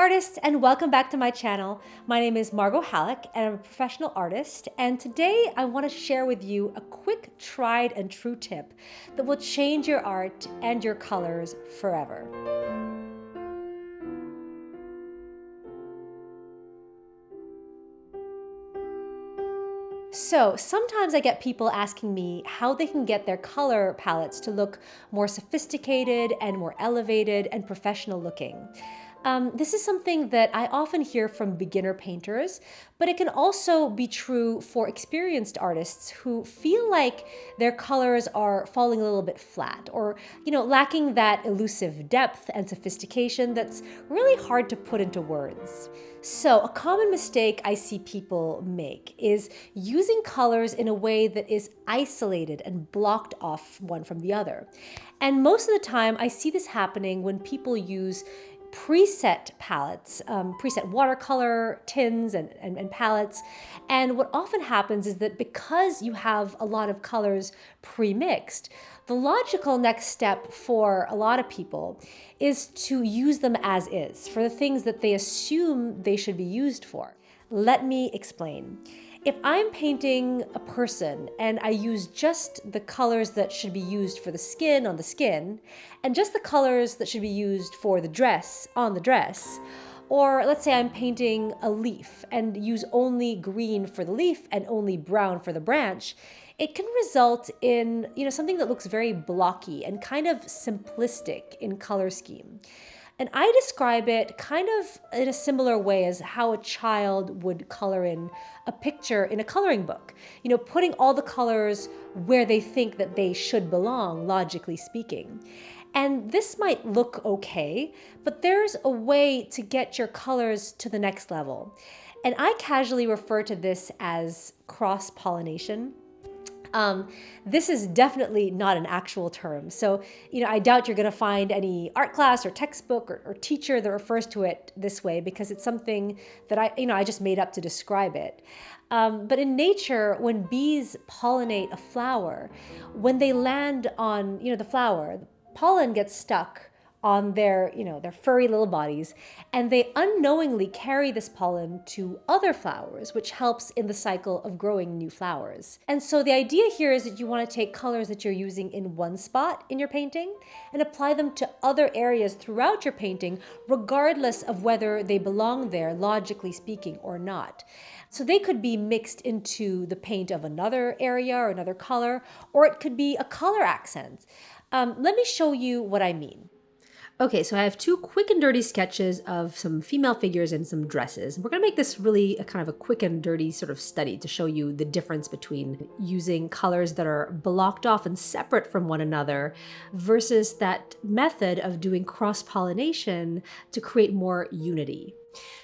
artists, and welcome back to my channel. My name is Margot and I'm a professional artist, and today I want to share with you a quick tried and true tip that will change your art and your colors forever. So sometimes I get people asking me how they can get their color palettes to look more sophisticated and more elevated and professional looking. This is something that I often hear from beginner painters, but it can also be true for experienced artists who feel like their colors are falling a little bit flat or, lacking that elusive depth and sophistication that's really hard to put into words. So a common mistake I see people make is using colors in a way that is isolated and blocked off one from the other. And most of the time I see this happening when people use preset palettes, preset watercolor tins and palettes. And what often happens is that because you have a lot of colors pre-mixed, the logical next step for a lot of people is to use them as is, for the things that they assume they should be used for. Let me explain. If I'm painting a person and I use just the colors that should be used for the skin on the skin, and just the colors that should be used for the dress on the dress, or let's say I'm painting a leaf and use only green for the leaf and only brown for the branch, it can result in, something that looks very blocky and kind of simplistic in color scheme. And I describe it kind of in a similar way as how a child would color in a picture in a coloring book, putting all the colors where they think that they should belong, logically speaking. And this might look okay, but there's a way to get your colors to the next level. And I casually refer to this as cross-pollination. This is definitely not an actual term. So, I doubt you're going to find any art class or textbook or teacher that refers to it this way, because it's something that I just made up to describe it. But in nature, when bees pollinate a flower, when they land on, the flower, the pollen gets stuck on their furry little bodies, and they unknowingly carry this pollen to other flowers, which helps in the cycle of growing new flowers. And so the idea here is that you want to take colors that you're using in one spot in your painting and apply them to other areas throughout your painting, regardless of whether they belong there, logically speaking, or not. So they could be mixed into the paint of another area or another color, or it could be a color accent. Let me show you what I mean. Okay, so I have two quick and dirty sketches of some female figures in some dresses. We're going to make this really a kind of a quick and dirty sort of study to show you the difference between using colors that are blocked off and separate from one another versus that method of doing cross-pollination to create more unity.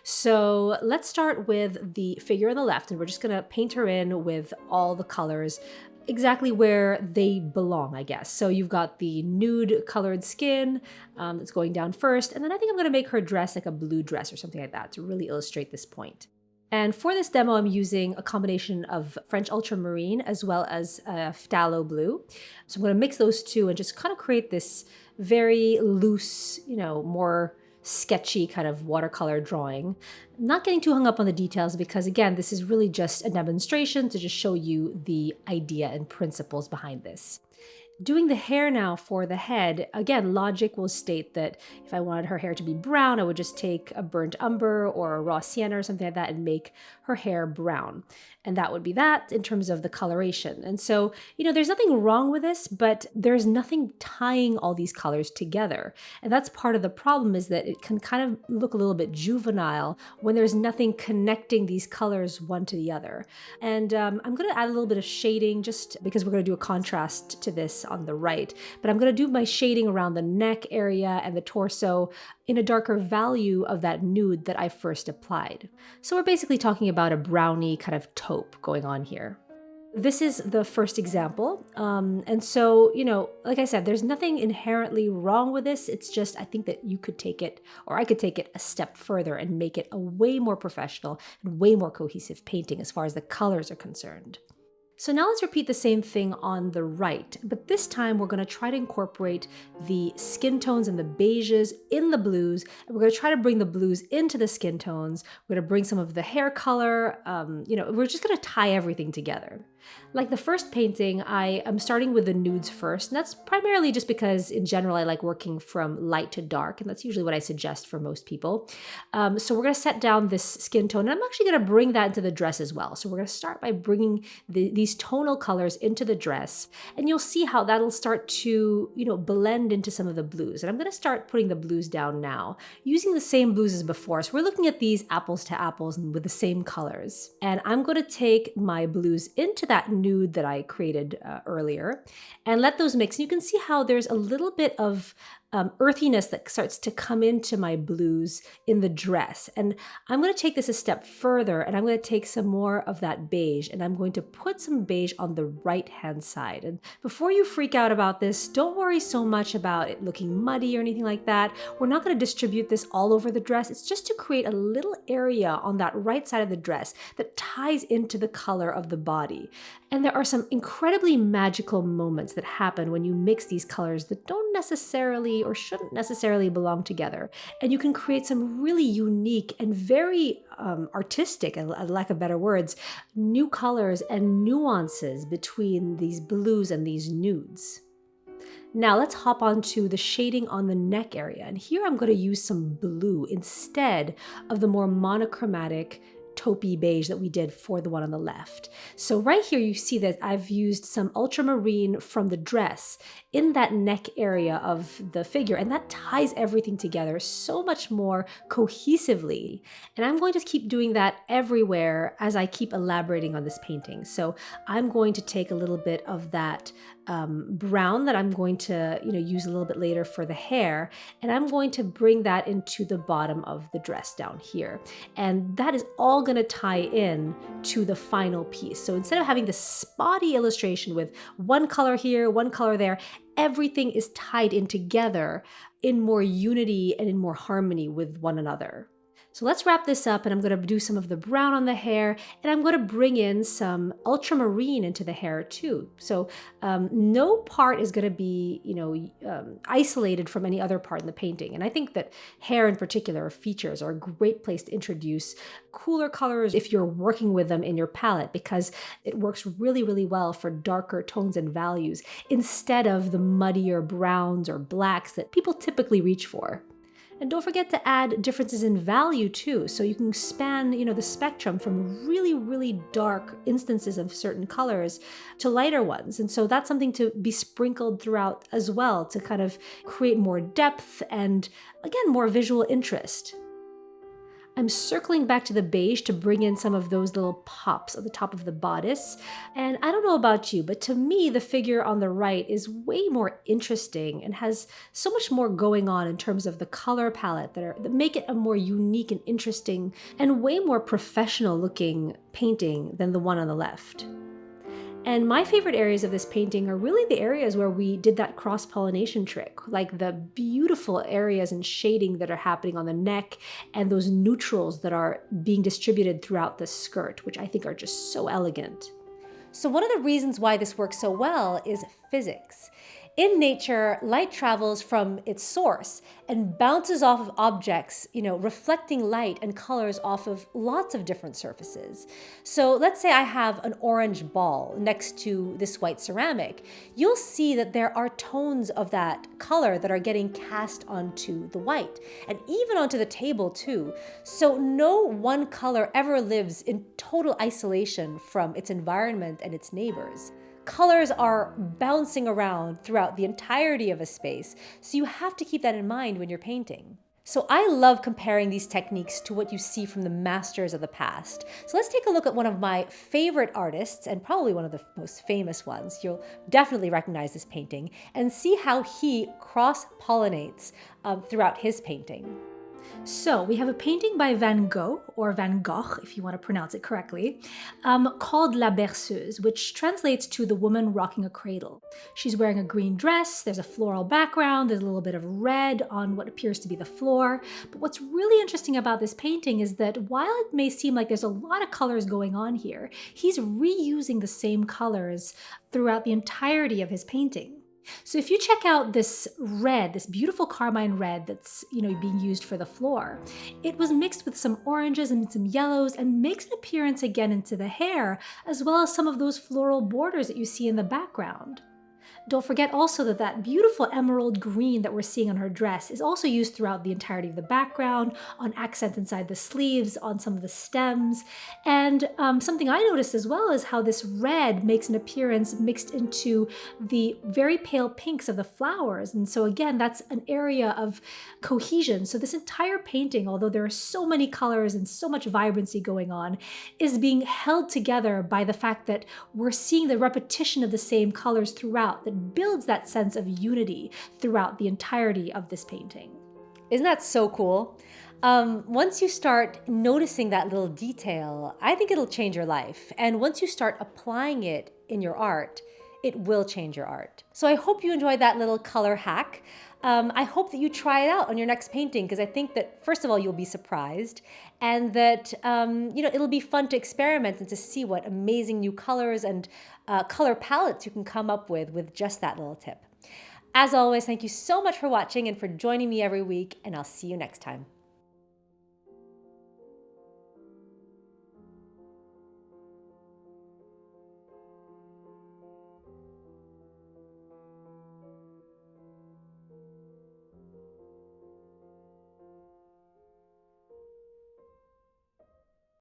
So let's start with the figure on the left, and we're just going to paint her in with all the colors exactly where they belong, I guess. So you've got the nude colored skin that's going down first, and then I think I'm going to make her dress like a blue dress or something like that to really illustrate this point. And for this demo, I'm using a combination of French ultramarine as well as phthalo blue. So I'm going to mix those two and just kind of create this very loose, more sketchy kind of watercolor drawing. Not getting too hung up on the details because, again, this is really just a demonstration to just show you the idea and principles behind this. Doing the hair now for the head, again, logic will state that if I wanted her hair to be brown, I would just take a burnt umber or a raw sienna or something like that and make her hair brown. And that would be that in terms of the coloration. And so, there's nothing wrong with this, but there's nothing tying all these colors together. And that's part of the problem, is that it can kind of look a little bit juvenile when there's nothing connecting these colors one to the other. And I'm going to add a little bit of shading just because we're going to do a contrast to this on the right. But I'm going to do my shading around the neck area and the torso in a darker value of that nude that I first applied. So we're basically talking about a brownie kind of taupe going on here. This is the first example. And so, like I said, there's nothing inherently wrong with this. It's just, I think that you could take it, or I could take it a step further and make it a way more professional and way more cohesive painting as far as the colors are concerned. So now let's repeat the same thing on the right, but this time we're going to try to incorporate the skin tones and the beiges in the blues, and we're going to try to bring the blues into the skin tones. We're going to bring some of the hair color, we're just going to tie everything together. Like the first painting, I am starting with the nudes first, and that's primarily just because in general I like working from light to dark, and that's usually what I suggest for most people. So we're going to set down this skin tone, and I'm actually going to bring that into the dress as well. So we're going to start by bringing these tonal colors into the dress, and you'll see how that'll start to, blend into some of the blues. And I'm going to start putting the blues down now, using the same blues as before. So we're looking at these apples to apples and with the same colors. And I'm going to take my blues into that nude that I created earlier and let those mix. And you can see how there's a little bit of earthiness that starts to come into my blues in the dress. And I'm going to take this a step further, and I'm going to take some more of that beige, and I'm going to put some beige on the right-hand side. And before you freak out about this, don't worry so much about it looking muddy or anything like that. We're not going to distribute this all over the dress. It's just to create a little area on that right side of the dress that ties into the color of the body. And there are some incredibly magical moments that happen when you mix these colors that don't necessarily or shouldn't necessarily belong together. And you can create some really unique and very artistic, and lack of better words, new colors and nuances between these blues and these nudes. Now let's hop on to the shading on the neck area. And here I'm going to use some blue instead of the more monochromatic taupey beige that we did for the one on the left. So right here you see that I've used some ultramarine from the dress in that neck area of the figure, and that ties everything together so much more cohesively. And I'm going to keep doing that everywhere as I keep elaborating on this painting. So I'm going to take a little bit of that brown that I'm going to use a little bit later for the hair, and I'm going to bring that into the bottom of the dress down here, and that is all going to tie in to the final piece. So instead of having this spotty illustration with one color here, one color there, everything is tied in together in more unity and in more harmony with one another. So let's wrap this up, and I'm going to do some of the brown on the hair, and I'm going to bring in some ultramarine into the hair too. So no part is going to be, isolated from any other part in the painting. And I think that hair in particular features are a great place to introduce cooler colors if you're working with them in your palette, because it works really, really well for darker tones and values instead of the muddier browns or blacks that people typically reach for. And don't forget to add differences in value too, so you can span, the spectrum from really, really dark instances of certain colors to lighter ones. And so that's something to be sprinkled throughout as well to kind of create more depth and, again, more visual interest. I'm circling back to the beige to bring in some of those little pops at the top of the bodice. And I don't know about you, but to me, the figure on the right is way more interesting and has so much more going on in terms of the color palette that make it a more unique and interesting and way more professional looking painting than the one on the left. And my favorite areas of this painting are really the areas where we did that cross-pollination trick, like the beautiful areas and shading that are happening on the neck and those neutrals that are being distributed throughout the skirt, which I think are just so elegant. So one of the reasons why this works so well is physics. In nature, light travels from its source and bounces off of objects, reflecting light and colors off of lots of different surfaces. So let's say I have an orange ball next to this white ceramic. You'll see that there are tones of that color that are getting cast onto the white and even onto the table too. So no one color ever lives in total isolation from its environment and its neighbors. Colors are bouncing around throughout the entirety of a space, so you have to keep that in mind when you're painting. So I love comparing these techniques to what you see from the masters of the past. So let's take a look at one of my favorite artists, and probably one of the most famous ones. You'll definitely recognize this painting, and see how he cross-pollinates throughout his painting. So we have a painting by Van Gogh, or Van Gogh, if you want to pronounce it correctly, called La Berceuse, which translates to the woman rocking a cradle. She's wearing a green dress, there's a floral background, there's a little bit of red on what appears to be the floor. But what's really interesting about this painting is that while it may seem like there's a lot of colors going on here, he's reusing the same colors throughout the entirety of his painting. So if you check out this red, this beautiful carmine red that's, being used for the floor, it was mixed with some oranges and some yellows and makes an appearance again into the hair, as well as some of those floral borders that you see in the background. Don't forget also that that beautiful emerald green that we're seeing on her dress is also used throughout the entirety of the background, on accents inside the sleeves, on some of the stems. And something I noticed as well is how this red makes an appearance mixed into the very pale pinks of the flowers. And so again, that's an area of cohesion. So this entire painting, although there are so many colors and so much vibrancy going on, is being held together by the fact that we're seeing the repetition of the same colors throughout that builds that sense of unity throughout the entirety of this painting. Isn't that so cool? Once you start noticing that little detail, I think it'll change your life. And once you start applying it in your art, it will change your art. So I hope you enjoyed that little color hack. I hope that you try it out on your next painting, because I think that, first of all, you'll be surprised, and that it'll be fun to experiment and to see what amazing new colors and color palettes you can come up with just that little tip. As always, thank you so much for watching and for joining me every week, and I'll see you next time.